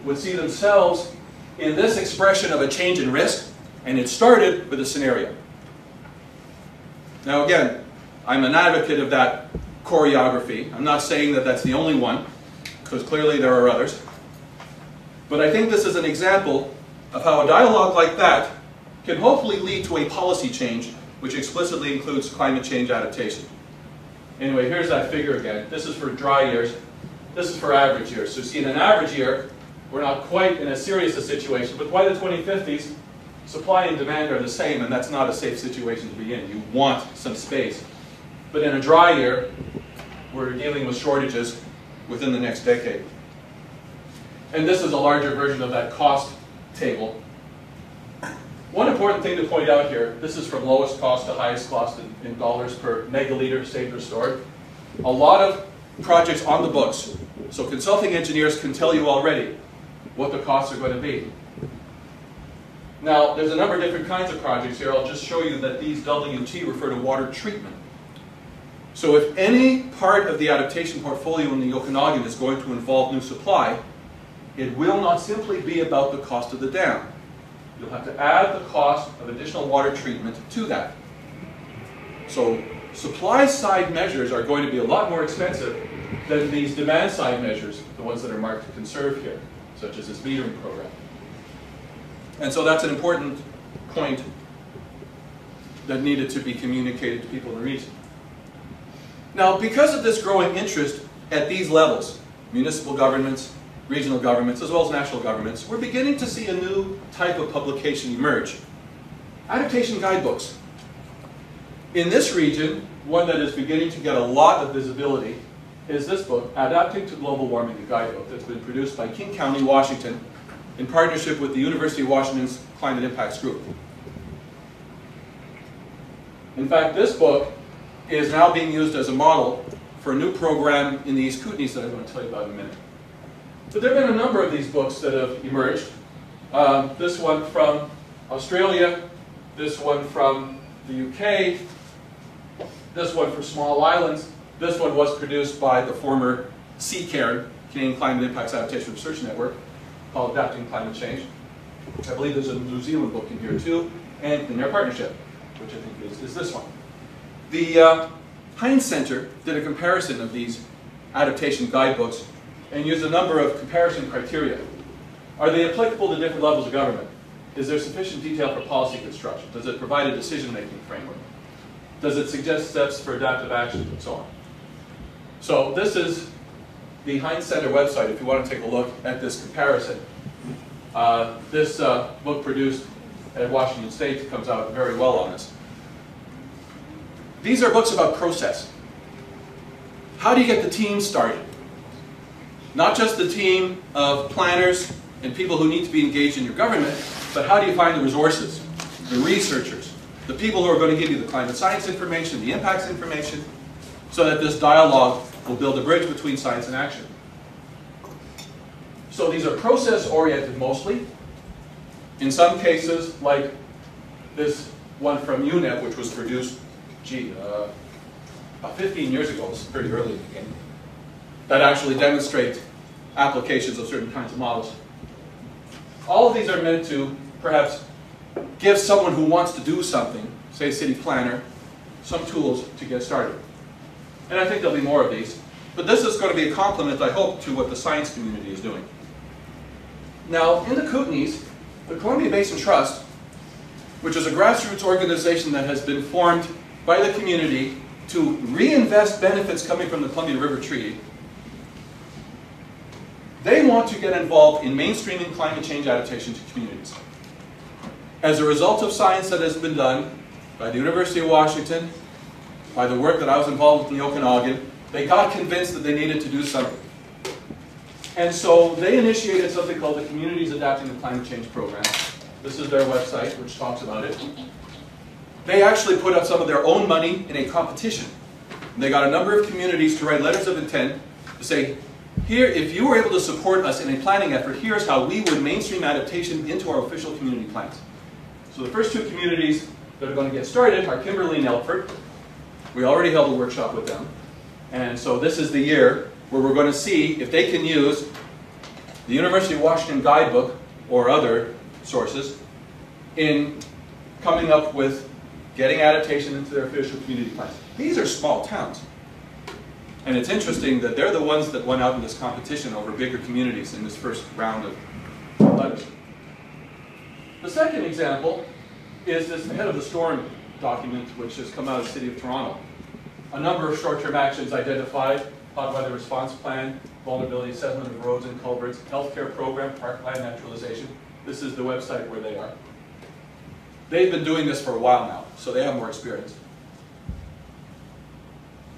would see themselves in this expression of a change in risk, and it started with a scenario. Now again, I'm an advocate of that choreography. I'm not saying that that's the only one, because clearly there are others. But I think this is an example of how a dialogue like that can hopefully lead to a policy change which explicitly includes climate change adaptation. Anyway, here's that figure again. This is for dry years. This is for average years. So see, in an average year, we're not quite in as serious a situation, but by the 2050s, supply and demand are the same, and that's not a safe situation to be in. You want some space. But in a dry year, we're dealing with shortages within the next decade. And this is a larger version of that cost table. One important thing to point out here, this is from lowest cost to highest cost in dollars per megaliter saved or stored. A lot of projects on the books, so consulting engineers can tell you already what the costs are going to be. Now, there's a number of different kinds of projects here. I'll just show you that these WT refer to water treatment. So if any part of the adaptation portfolio in the Okanagan is going to involve new supply, it will not simply be about the cost of the dam. You'll have to add the cost of additional water treatment to that. So supply side measures are going to be a lot more expensive than these demand side measures, the ones that are marked to conserve here, such as this metering program. And so that's an important point that needed to be communicated to people in the region. Now, because of this growing interest at these levels, municipal governments, regional governments, as well as national governments, we're beginning to see a new type of publication emerge. Adaptation guidebooks. In this region, one that is beginning to get a lot of visibility is this book, Adapting to Global Warming, a guidebook that's been produced by King County, Washington, in partnership with the University of Washington's Climate Impacts Group. In fact, this book is now being used as a model for a new program in the East Kootenays that I'm going to tell you about in a minute. But there have been a number of these books that have emerged. This one from Australia, this one from the UK, this one for small islands. This one was produced by the former CCARN, Canadian Climate Impacts Adaptation Research Network, called Adapting Climate Change. I believe there's a New Zealand book in here too, and Clean Air Partnership, which I think is this one. The Heinz Center did a comparison of these adaptation guidebooks and used a number of comparison criteria. Are they applicable to different levels of government? Is there sufficient detail for policy construction? Does it provide a decision-making framework? Does it suggest steps for adaptive action, and so on? So this is the Heinz Center website if you want to take a look at this comparison. This book produced at Washington State comes out very well on this. These are books about process. How do you get the team started? Not just the team of planners and people who need to be engaged in your government, but how do you find the resources, the researchers, the people who are going to give you the climate science information, the impacts information, so that this dialogue will build a bridge between science and action. So these are process-oriented mostly. In some cases, like this one from UNEP, which was produced, about 15 years ago, it's pretty early in the game, that actually demonstrate applications of certain kinds of models. All of these are meant to perhaps give someone who wants to do something, say a city planner, some tools to get started. And I think there'll be more of these. But this is going to be a complement, I hope, to what the science community is doing. Now, in the Kootenays, the Columbia Basin Trust, which is a grassroots organization that has been formed by the community to reinvest benefits coming from the Columbia River Treaty, they want to get involved in mainstreaming climate change adaptation to communities. As a result of science that has been done by the University of Washington, by the work that I was involved with in the Okanagan, they got convinced that they needed to do something. And so they initiated something called the Communities Adapting to Climate Change program. This is their website, which talks about it. They actually put up some of their own money in a competition. They got a number of communities to write letters of intent to say, here, if you were able to support us in a planning effort, here's how we would mainstream adaptation into our official community plans. So the first two communities that are going to get started are Kimberley and Elkford. We already held a workshop with them. And so this is the year where we're going to see if they can use the University of Washington guidebook, or other sources, in coming up with getting adaptation into their official community plans. These are small towns. And it's interesting that they're the ones that went out in this competition over bigger communities in this first round of letters. The second example is this Ahead of the Storm document, which has come out of the City of Toronto. A number of short-term actions identified: hot weather response plan, vulnerability assessment of roads and culverts, healthcare program, parkland naturalization. This is the website where they are. They've been doing this for a while now, so they have more experience.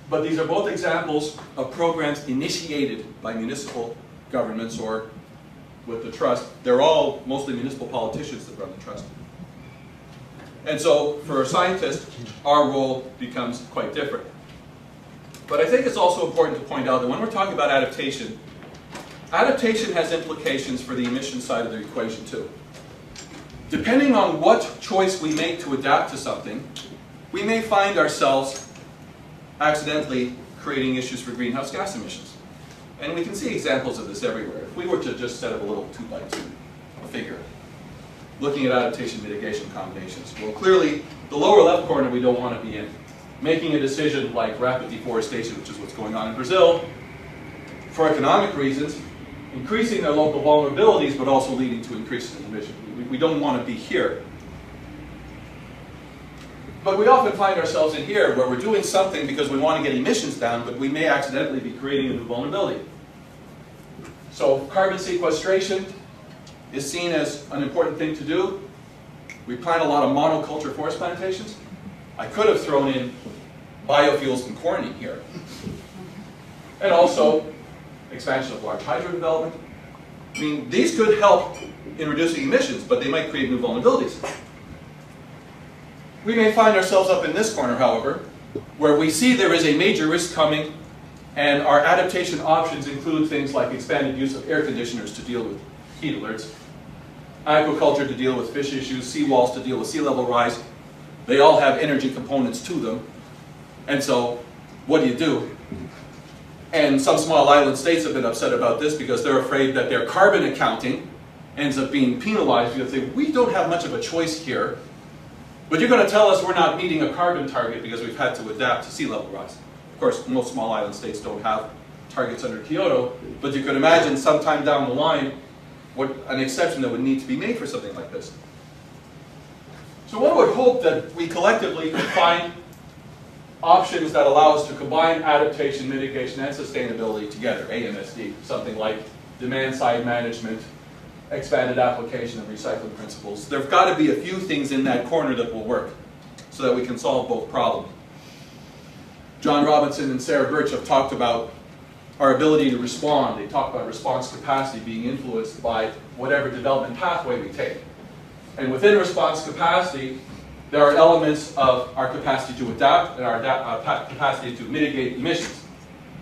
But these are both examples of programs initiated by municipal governments or with the trust. They're all mostly municipal politicians that run the trust. And so for a scientist, our role becomes quite different. But I think it's also important to point out that when we're talking about adaptation, adaptation has implications for the emission side of the equation too. Depending on what choice we make to adapt to something, we may find ourselves accidentally creating issues for greenhouse gas emissions. And we can see examples of this everywhere. If we were to just set up a little 2x2 figure, looking at adaptation mitigation combinations, well, clearly, the lower left corner we don't want to be in. Making a decision like rapid deforestation, which is what's going on in Brazil, for economic reasons, increasing their local vulnerabilities, but also leading to increases in emissions. We don't want to be here. But we often find ourselves in here where we're doing something because we want to get emissions down, but we may accidentally be creating a new vulnerability. So carbon sequestration is seen as an important thing to do. We plant a lot of monoculture forest plantations. I could have thrown in biofuels and corn in here. And also expansion of large hydro development. I mean, these could help in reducing emissions, but they might create new vulnerabilities. We may find ourselves up in this corner, however, where we see there is a major risk coming, and our adaptation options include things like expanded use of air conditioners to deal with heat alerts, aquaculture to deal with fish issues, seawalls to deal with sea level rise. They all have energy components to them. And so, what do? And some small island states have been upset about this because they're afraid that their carbon accounting ends up being penalized because they say, we don't have much of a choice here, but you're going to tell us we're not meeting a carbon target because we've had to adapt to sea level rise. Of course, most small island states don't have targets under Kyoto, but you could imagine sometime down the line what an exception that would need to be made for something like this. So one would hope that we collectively could find options that allow us to combine adaptation, mitigation, and sustainability together, AMSD, something like demand-side management, expanded application of recycling principles. There have got to be a few things in that corner that will work so that we can solve both problems. John Robinson and Sarah Birch have talked about our ability to respond. They talk about response capacity being influenced by whatever development pathway we take. And within response capacity, there are elements of our capacity to adapt and our capacity to mitigate emissions.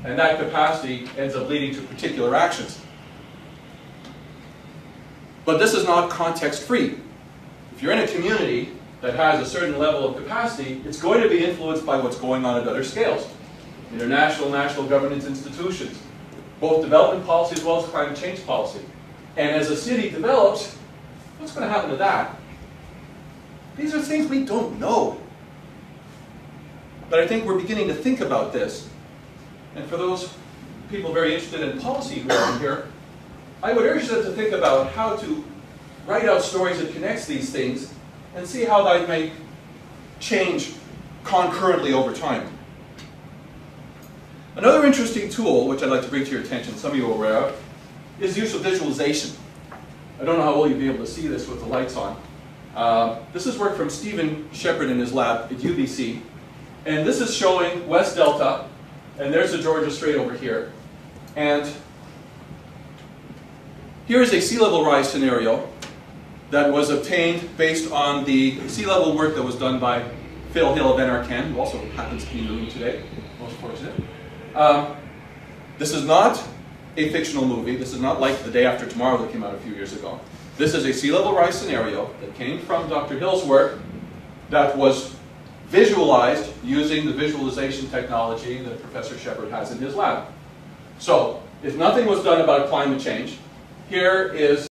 And that capacity ends up leading to particular actions. But this is not context-free. If you're in a community that has a certain level of capacity, it's going to be influenced by what's going on at other scales. International, national governance institutions, both development policy as well as climate change policy. And as a city develops, what's going to happen to that? These are things we don't know. But I think we're beginning to think about this. And for those people very interested in policy who are in here, I would urge them to think about how to write out stories that connect these things and see how that may change concurrently over time. Another interesting tool, which I'd like to bring to your attention, some of you are aware of, is the use of visualization. I don't know how well you'll be able to see this with the lights on. This is work from Stephen Shepard in his lab at UBC. And this is showing West Delta, and there's the Georgia Strait over here. And here is a sea level rise scenario that was obtained based on the sea level work that was done by Phil Hill of NRCan, who also happens to be in the room today, most fortunate. This is not a fictional movie. This is not like The Day After Tomorrow that came out a few years ago. This is a sea level rise scenario that came from Dr. Hill's work that was visualized using the visualization technology that Professor Shepard has in his lab. So, if nothing was done about climate change, Here is